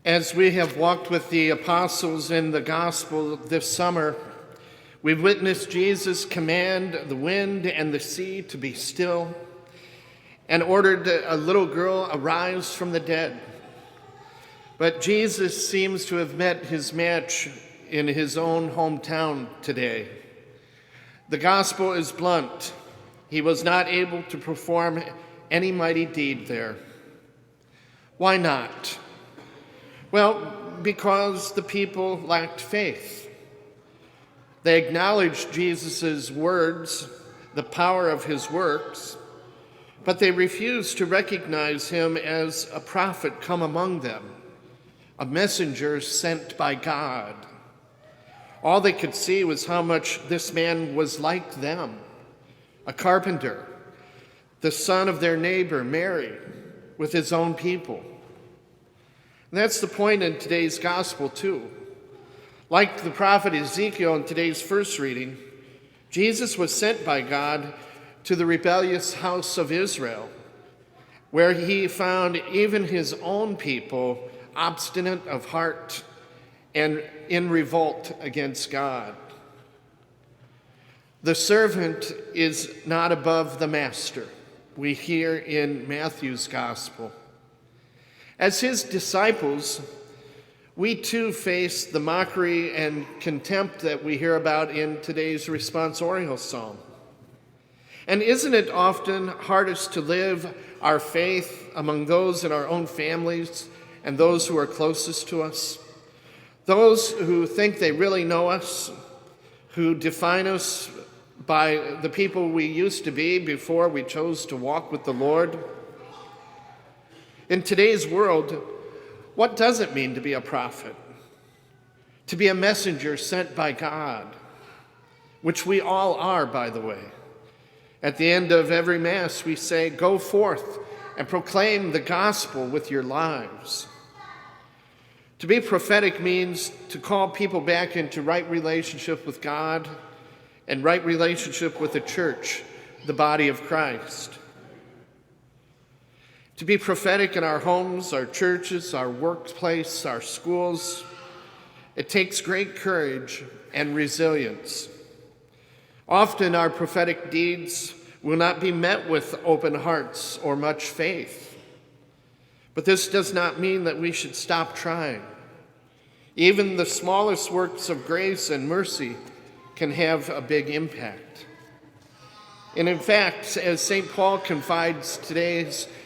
As we have walked with the apostles in the gospel this summer, we've witnessed Jesus command the wind and the sea to be still and ordered a little girl arise from the dead. But Jesus seems to have met his match in his own hometown today. The gospel is blunt. He was not able to perform any mighty deed there. Why not? Well, because the people lacked faith. They acknowledged Jesus' words, the power of his works, but they refused to recognize him as a prophet come among them, a messenger sent by God. All they could see was how much this man was like them, a carpenter, the son of their neighbor, Mary, with his own people. And that's the point in today's gospel, too. Like the prophet Ezekiel in today's first reading, Jesus was sent by God to the rebellious house of Israel, where he found even his own people obstinate of heart and in revolt against God. The servant is not above the master, we hear in Matthew's gospel. As his disciples, we too face the mockery and contempt that we hear about in today's responsorial psalm. And isn't it often hardest to live our faith among those in our own families and those who are closest to us? Those who think they really know us, who define us by the people we used to be before we chose to walk with the Lord. In today's world, what does it mean to be a prophet? To be a messenger sent by God, which we all are, by the way. At the end of every Mass, we say, "Go forth and proclaim the gospel with your lives." To be prophetic means to call people back into right relationship with God and right relationship with the church, the body of Christ. To be prophetic in our homes, our churches, our workplace, our schools, it takes great courage and resilience. Often our prophetic deeds will not be met with open hearts or much faith. But this does not mean that we should stop trying. Even the smallest works of grace and mercy can have a big impact. And in fact, as St. Paul confides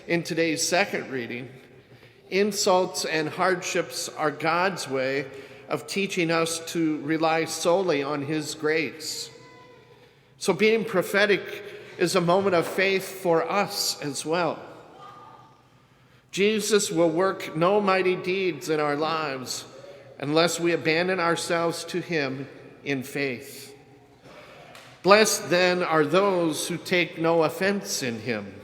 in today's second reading, insults and hardships are God's way of teaching us to rely solely on his grace. So being prophetic is a moment of faith for us as well. Jesus will work no mighty deeds in our lives unless we abandon ourselves to him in faith. Blessed then are those who take no offense in him.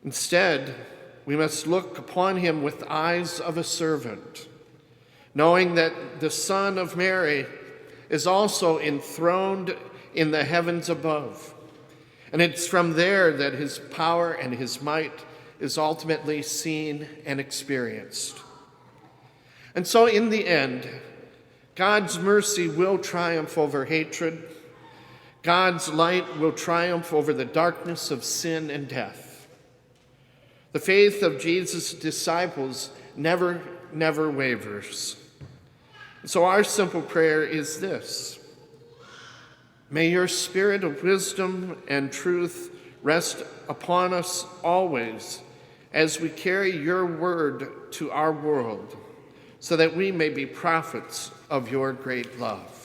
Instead, we must look upon him with eyes of a servant, knowing that the Son of Mary is also enthroned in the heavens above. And it's from there that his power and his might is ultimately seen and experienced. And so in the end, God's mercy will triumph over hatred. God's light will triumph over the darkness of sin and death. The faith of Jesus' disciples never wavers. So our simple prayer is this: may your spirit of wisdom and truth rest upon us always as we carry your word to our world, so that we may be prophets of your great love.